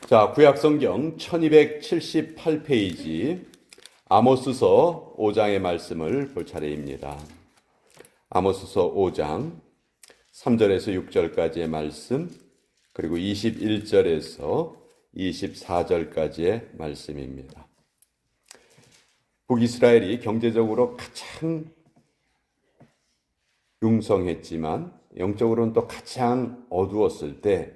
자, 구약성경 1278페이지 아모스서 5장의 말씀을 볼 차례입니다. 아모스서 5장 3절에서 6절까지의 말씀, 그리고 21절에서 24절까지의 말씀입니다. 북이스라엘이 경제적으로 가장 융성했지만 영적으로는 또 가장 어두웠을 때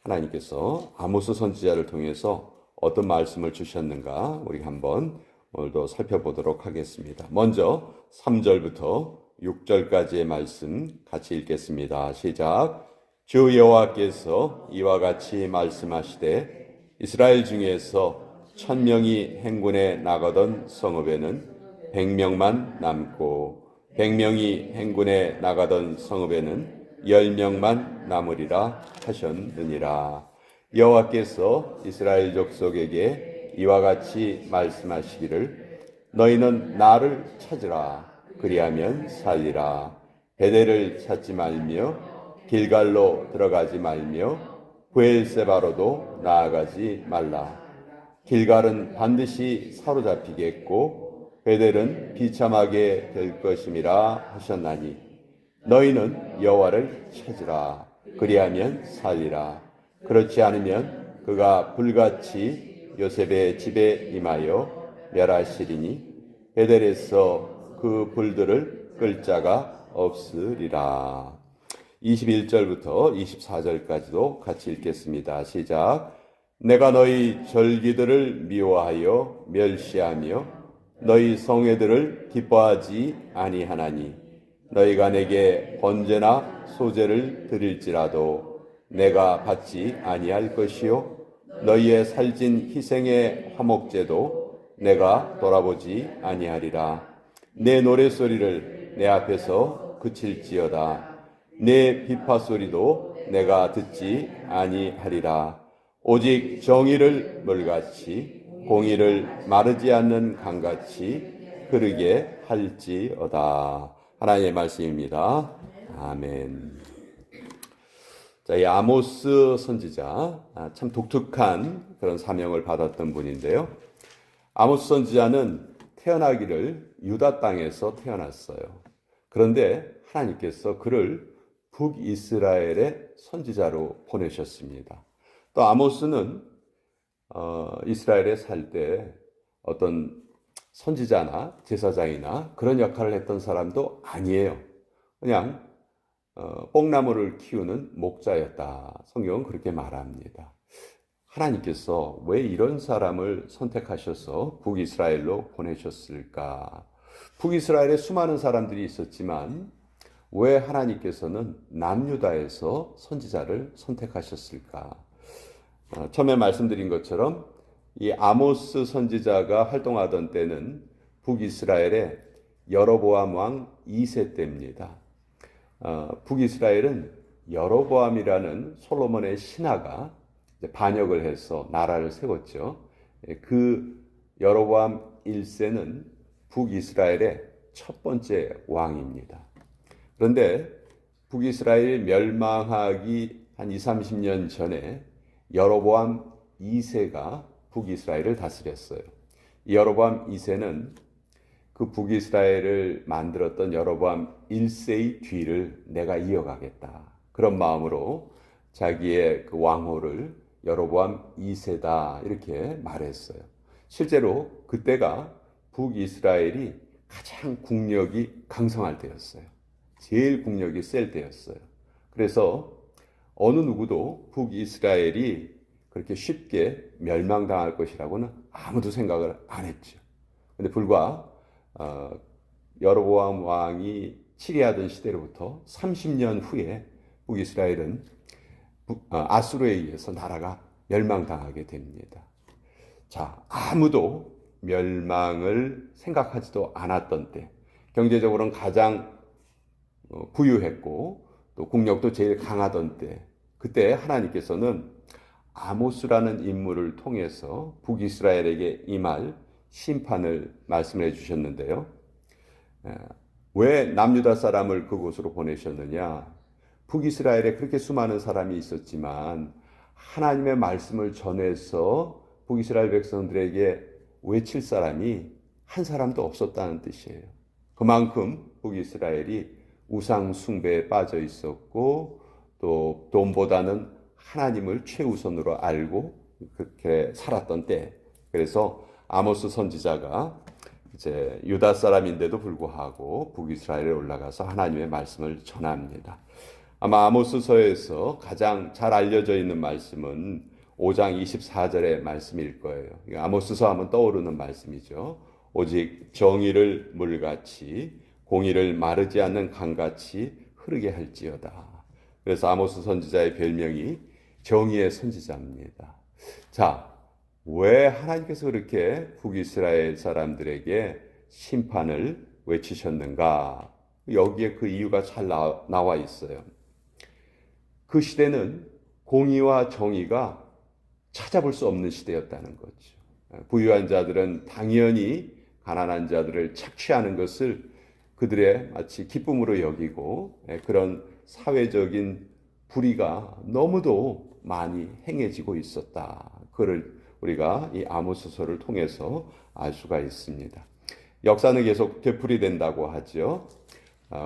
하나님께서 아모스 선지자를 통해서 어떤 말씀을 주셨는가 우리 한번 오늘도 살펴보도록 하겠습니다. 먼저 3절부터 6절까지의 말씀 같이 읽겠습니다. 시작. 주 여호와께서 이와 같이 말씀하시되 이스라엘 중에서 1000명이 행군에 나가던 성읍에는 100명만 남고 100명이 행군에 나가던 성읍에는 10명만 남으리라 하셨느니라. 여호와께서 이스라엘 족속에게 이와 같이 말씀하시기를 너희는 나를 찾으라. 그리하면 살리라. 베델을 찾지 말며 길갈로 들어가지 말며 브엘세바로도 나아가지 말라. 길갈은 반드시 사로잡히겠고 베델은 비참하게 될 것임이라 하셨나니 너희는 여호와를 찾으라. 그리하면 살리라. 그렇지 않으면 그가 불같이 요셉의 집에 임하여 멸하시리니 베델에서 그 불들을 끌 자가 없으리라. 21절부터 24절까지도 같이 읽겠습니다. 시작. 내가 너희 절기들을 미워하여 멸시하며 너희 성회들을 기뻐하지 아니하나니 너희가 내게 번제나 소제를 드릴지라도 내가 받지 아니할 것이요 너희의 살찐 희생의 화목제도 내가 돌아보지 아니하리라. 내 노랫소리를 내 앞에서 그칠지어다. 내 비파소리도 내가 듣지 아니하리라. 오직 정의를 물같이 공의를 마르지 않는 강같이 흐르게 할지어다. 하나님의 말씀입니다. 아멘. 자, 이 아모스 선지자 참 독특한 그런 사명을 받았던 분인데요. 아모스 선지자는 태어나기를 유다 땅에서 태어났어요. 그런데 하나님께서 그를 북이스라엘의 선지자로 보내셨습니다. 또 아모스는 이스라엘에 살 때 어떤 선지자나 제사장이나 그런 역할을 했던 사람도 아니에요. 그냥 뽕나무를 키우는 목자였다. 성경은 그렇게 말합니다. 하나님께서 왜 이런 사람을 선택하셔서 북이스라엘로 보내셨을까? 북이스라엘에 수많은 사람들이 있었지만 왜 하나님께서는 남유다에서 선지자를 선택하셨을까? 처음에 말씀드린 것처럼 이 아모스 선지자가 활동하던 때는 북이스라엘의 여로보암 왕 2세 때입니다. 북이스라엘은 여로보암이라는 솔로몬의 신하가 반역을 해서 나라를 세웠죠. 그 여로보암 1세는 북이스라엘의 첫 번째 왕입니다. 그런데 북이스라엘이 멸망하기 한 20-30년 전에 여로보암 2세가 북이스라엘을 다스렸어요. 여로보암 2세는 그 북이스라엘을 만들었던 여로보암 1세의 뒤를 내가 이어가겠다. 그런 마음으로 자기의 그 왕호를 여로보암 2세다 이렇게 말했어요. 실제로 그때가 북이스라엘이 가장 국력이 강성할 때였어요. 제일 국력이 셀 때였어요. 그래서 어느 누구도 북이스라엘이 그렇게 쉽게 멸망당할 것이라고는 아무도 생각을 안 했죠. 그런데 불과 여로보암 왕이 치리하던 시대로부터 30년 후에 북이스라엘은 아수르에 의해서 나라가 멸망당하게 됩니다. 자, 아무도 멸망을 생각하지도 않았던 때, 경제적으로는 가장 부유했고 또 국력도 제일 강하던 때, 그때 하나님께서는 아모스라는 인물을 통해서 북이스라엘에게 임할 심판을 말씀해 주셨는데요. 왜 남유다 사람을 그곳으로 보내셨느냐? 북이스라엘에 그렇게 수많은 사람이 있었지만 하나님의 말씀을 전해서 북이스라엘 백성들에게 외칠 사람이 한 사람도 없었다는 뜻이에요. 그만큼 북이스라엘이 우상 숭배에 빠져 있었고 또 돈보다는 하나님을 최우선으로 알고 그렇게 살았던 때, 그래서 아모스 선지자가 이제 유다 사람인데도 불구하고 북이스라엘에 올라가서 하나님의 말씀을 전합니다. 아마 아모스서에서 가장 잘 알려져 있는 말씀은 5장 24절의 말씀일 거예요. 아모스서 하면 떠오르는 말씀이죠. 오직 정의를 물같이 공의를 마르지 않는 강같이 흐르게 할지어다. 그래서 아모스 선지자의 별명이 정의의 선지자입니다. 자, 왜 하나님께서 그렇게 북이스라엘 사람들에게 심판을 외치셨는가? 여기에 그 이유가 잘 나와 있어요. 그 시대는 공의와 정의가 찾아볼 수 없는 시대였다는 거죠. 부유한 자들은 당연히 가난한 자들을 착취하는 것을 그들의 마치 기쁨으로 여기고, 그런 사회적인 불의가 너무도 많이 행해지고 있었다. 그걸 우리가 이 아모스서를 통해서 알 수가 있습니다. 역사는 계속 되풀이된다고 하죠.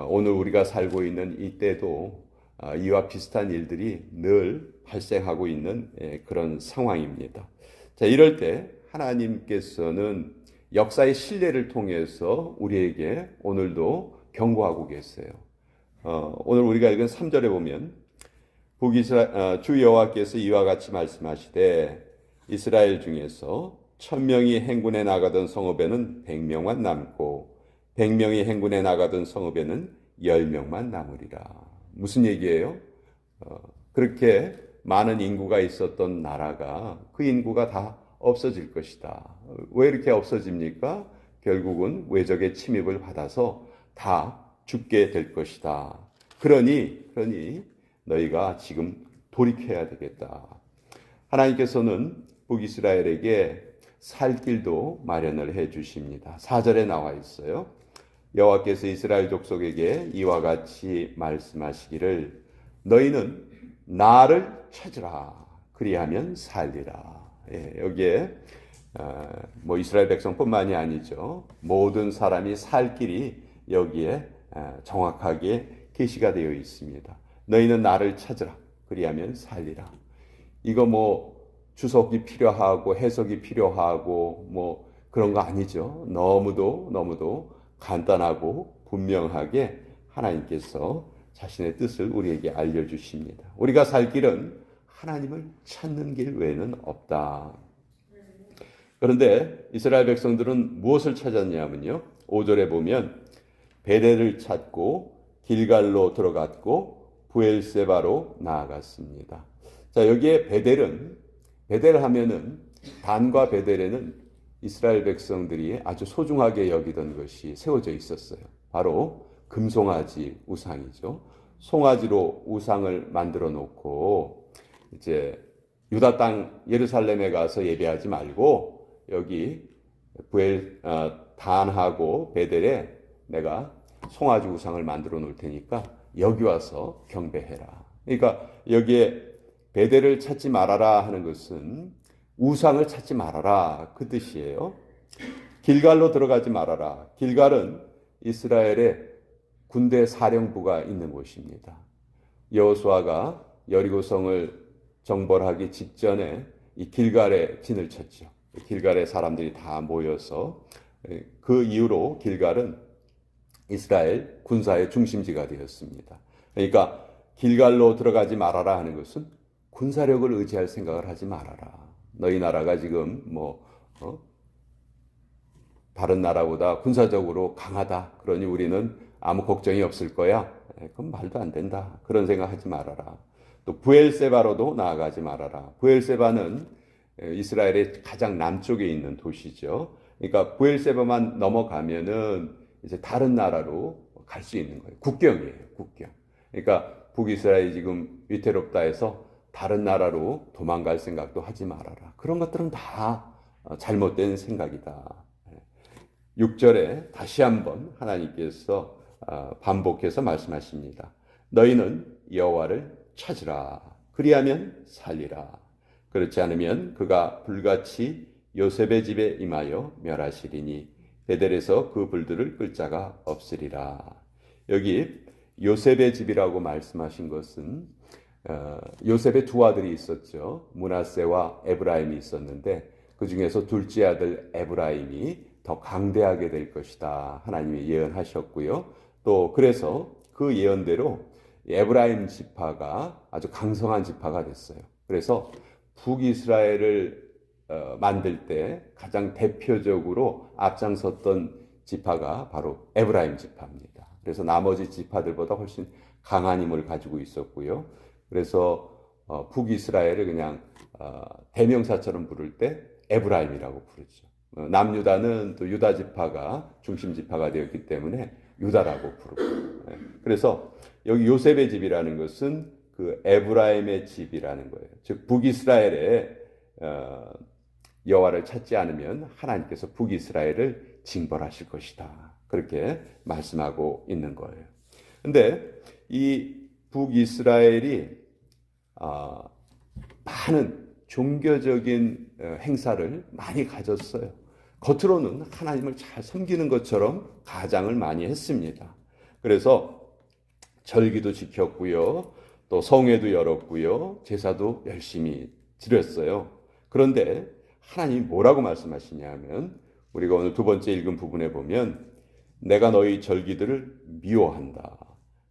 오늘 우리가 살고 있는 이때도 이와 비슷한 일들이 늘 발생하고 있는 그런 상황입니다. 자, 이럴 때 하나님께서는 역사의 신뢰를 통해서 우리에게 오늘도 경고하고 계세요. 오늘 우리가 읽은 3절에 보면 주 여호와께서 이와 같이 말씀하시되 이스라엘 중에서 1000명이 행군에 나가던 성읍에는 100명만 남고 100명이 행군에 나가던 성읍에는 10명만 남으리라. 무슨 얘기예요? 그렇게 많은 인구가 있었던 나라가 그 인구가 다 없어질 것이다. 왜 이렇게 없어집니까? 결국은 외적의 침입을 받아서 다 죽게 될 것이다. 그러니 너희가 지금 돌이켜야 되겠다. 하나님께서는 북이스라엘에게 살 길도 마련을 해 주십니다. 4절에 나와 있어요. 여호와께서 이스라엘 족속에게 이와 같이 말씀하시기를 너희는 나를 찾으라 그리하면 살리라. 여기에 이스라엘 백성뿐만이 아니죠. 모든 사람이 살 길이 여기에 정확하게 계시가 되어 있습니다. 너희는 나를 찾으라 그리하면 살리라. 이거 주석이 필요하고 해석이 필요하고 그런 거 아니죠. 너무도 간단하고 분명하게 하나님께서 자신의 뜻을 우리에게 알려주십니다. 우리가 살 길은 하나님을 찾는 길 외에는 없다. 그런데 이스라엘 백성들은 무엇을 찾았냐면요. 5절에 보면 베델을 찾고 길갈로 들어갔고 부엘세바로 나아갔습니다. 자, 여기에 베델 하면은 단과 베델에는 이스라엘 백성들이 아주 소중하게 여기던 것이 세워져 있었어요. 바로 금송아지 우상이죠. 송아지로 우상을 만들어 놓고 이제 유다 땅 예루살렘에 가서 예배하지 말고 여기 단하고 베델에 내가 송아지 우상을 만들어 놓을 테니까 여기 와서 경배해라. 그러니까 여기에 베델을 찾지 말아라 하는 것은 우상을 찾지 말아라 그 뜻이에요. 길갈로 들어가지 말아라. 길갈은 이스라엘의 군대 사령부가 있는 곳입니다. 여호수아가 여리고성을 정벌하기 직전에 이 길갈에 진을 쳤죠. 길갈에 사람들이 다 모여서 그 이후로 길갈은 이스라엘 군사의 중심지가 되었습니다. 그러니까 길갈로 들어가지 말아라 하는 것은 군사력을 의지할 생각을 하지 말아라. 너희 나라가 지금 다른 나라보다 군사적으로 강하다. 그러니 우리는 아무 걱정이 없을 거야. 그건 말도 안 된다. 그런 생각하지 말아라. 또 부엘세바로도 나아가지 말아라. 부엘세바는 이스라엘의 가장 남쪽에 있는 도시죠. 그러니까 부엘세바만 넘어가면은 이제 다른 나라로 갈 수 있는 거예요. 국경이에요. 국경. 그러니까 북이스라엘이 지금 위태롭다 해서 다른 나라로 도망갈 생각도 하지 말아라. 그런 것들은 다 잘못된 생각이다. 6절에 다시 한번 하나님께서 반복해서 말씀하십니다. 너희는 여호와를 찾으라. 그리하면 살리라. 그렇지 않으면 그가 불같이 요셉의 집에 임하여 멸하시리니 베델에서 그 불들을 끌 자가 없으리라. 여기 요셉의 집이라고 말씀하신 것은 요셉의 두 아들이 있었죠. 므낫세와 에브라임이 있었는데 그 중에서 둘째 아들 에브라임이 더 강대하게 될 것이다. 하나님이 예언하셨고요. 또 그래서 그 예언대로 에브라임 지파가 아주 강성한 지파가 됐어요. 그래서 북이스라엘을 만들 때 가장 대표적으로 앞장섰던 지파가 바로 에브라임 지파입니다. 그래서 나머지 지파들보다 훨씬 강한 힘을 가지고 있었고요. 그래서 북이스라엘을 그냥 대명사처럼 부를 때 에브라임이라고 부르죠. 남유다는 또 유다 지파가 중심 지파가 되었기 때문에 유다라고 부르고. 그래서 여기 요셉의 집이라는 것은 그 에브라임의 집이라는 거예요. 즉 북이스라엘에 여호와를 찾지 않으면 하나님께서 북이스라엘을 징벌하실 것이다. 그렇게 말씀하고 있는 거예요. 근데 이 북이스라엘이 많은 종교적인 행사를 많이 가졌어요. 겉으로는 하나님을 잘 섬기는 것처럼 가장을 많이 했습니다. 그래서 절기도 지켰고요. 또 성회도 열었고요. 제사도 열심히 드렸어요. 그런데 하나님이 뭐라고 말씀하시냐면 우리가 오늘 두 번째 읽은 부분에 보면 내가 너희 절기들을 미워한다.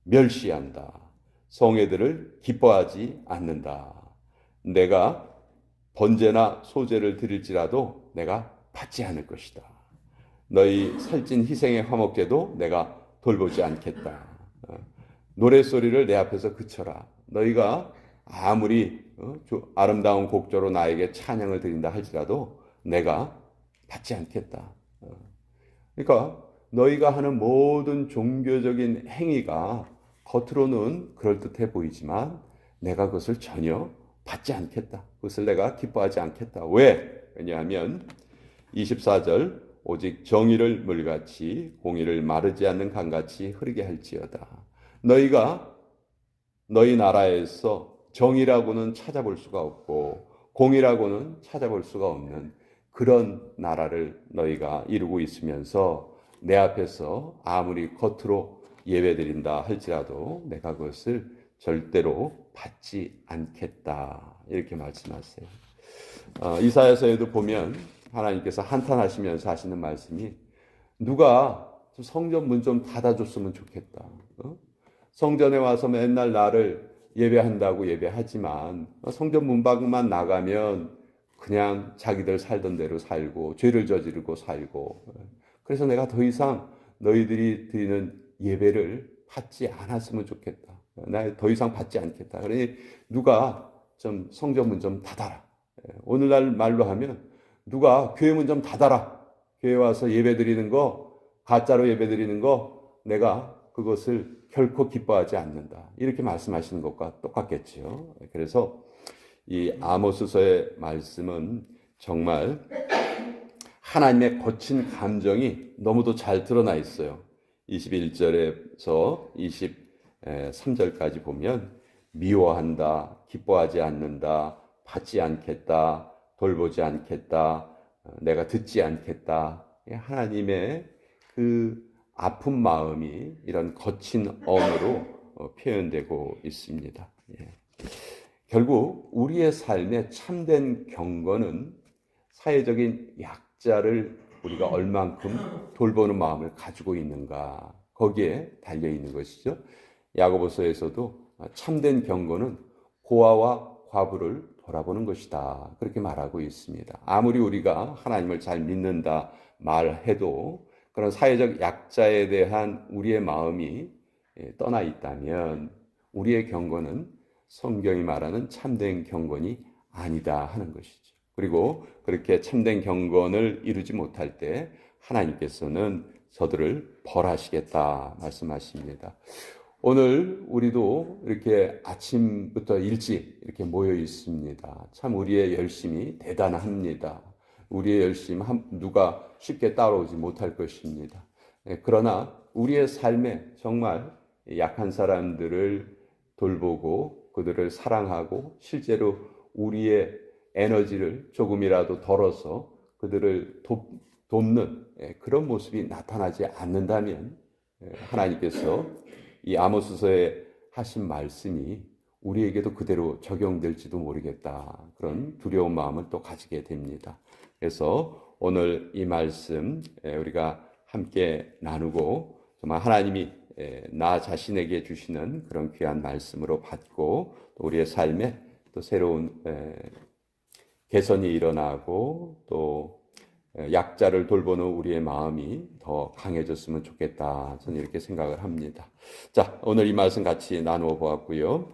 멸시한다. 성회들을 기뻐하지 않는다. 내가 번제나 소제를 드릴지라도 내가 받지 않을 것이다. 너희 살찐 희생의 화목제도 내가 돌보지 않겠다. 노랫소리를 내 앞에서 그쳐라. 너희가 아무리 아름다운 곡조로 나에게 찬양을 드린다 할지라도 내가 받지 않겠다. 그러니까 너희가 하는 모든 종교적인 행위가 겉으로는 그럴듯해 보이지만 내가 그것을 전혀 받지 않겠다. 그것을 내가 기뻐하지 않겠다. 왜? 왜냐하면 24절 오직 정의를 물같이 공의를 마르지 않는 강같이 흐르게 할지어다. 너희가 너희 나라에서 정의라고는 찾아볼 수가 없고 공의라고는 찾아볼 수가 없는 그런 나라를 너희가 이루고 있으면서 내 앞에서 아무리 겉으로 예배드린다 할지라도 내가 그것을 절대로 받지 않겠다. 이렇게 말씀하세요. 이사야서에도 보면 하나님께서 한탄하시면서 하시는 말씀이 누가 성전 문 좀 닫아줬으면 좋겠다. 성전에 와서 맨날 나를 예배한다고 예배하지만 성전 문밖만 나가면 그냥 자기들 살던 대로 살고 죄를 저지르고 살고 그래서 내가 더 이상 너희들이 드리는 예배를 받지 않았으면 좋겠다. 나 더 이상 받지 않겠다. 그러니 누가 좀 성전 문 좀 닫아라. 오늘날 말로 하면 누가 교회 문 좀 닫아라. 교회 와서 예배 드리는 거 가짜로 예배 드리는 거 내가 그것을 결코 기뻐하지 않는다. 이렇게 말씀하시는 것과 똑같겠지요. 그래서 이 아모스서의 말씀은 정말 하나님의 거친 감정이 너무도 잘 드러나 있어요. 21절에서 23절까지 보면 미워한다, 기뻐하지 않는다, 받지 않겠다, 돌보지 않겠다, 내가 듣지 않겠다. 하나님의 그 아픈 마음이 이런 거친 언어로 표현되고 있습니다. 결국 우리의 삶의 참된 경건은 사회적인 약자를 우리가 얼만큼 돌보는 마음을 가지고 있는가 거기에 달려 있는 것이죠. 야고보서에서도 참된 경건은 고아와 과부를 돌아보는 것이다 그렇게 말하고 있습니다. 아무리 우리가 하나님을 잘 믿는다 말해도 그런 사회적 약자에 대한 우리의 마음이 떠나 있다면 우리의 경건은 성경이 말하는 참된 경건이 아니다 하는 것이죠. 그리고 그렇게 참된 경건을 이루지 못할 때 하나님께서는 저들을 벌하시겠다 말씀하십니다. 오늘 우리도 이렇게 아침부터 일찍 이렇게 모여 있습니다. 참 우리의 열심이 대단합니다. 우리의 열심 누가 쉽게 따라오지 못할 것입니다. 그러나 우리의 삶에 정말 약한 사람들을 돌보고 그들을 사랑하고 실제로 우리의 에너지를 조금이라도 덜어서 그들을 돕는 그런 모습이 나타나지 않는다면 하나님께서 이 아모스서에 하신 말씀이 우리에게도 그대로 적용될지도 모르겠다. 그런 두려운 마음을 또 가지게 됩니다. 그래서 오늘 이 말씀 우리가 함께 나누고 정말 하나님이 나 자신에게 주시는 그런 귀한 말씀으로 받고 또 우리의 삶에 또 새로운 개선이 일어나고 또 약자를 돌보는 우리의 마음이 더 강해졌으면 좋겠다. 저는 이렇게 생각을 합니다. 자, 오늘 이 말씀 같이 나누어 보았고요.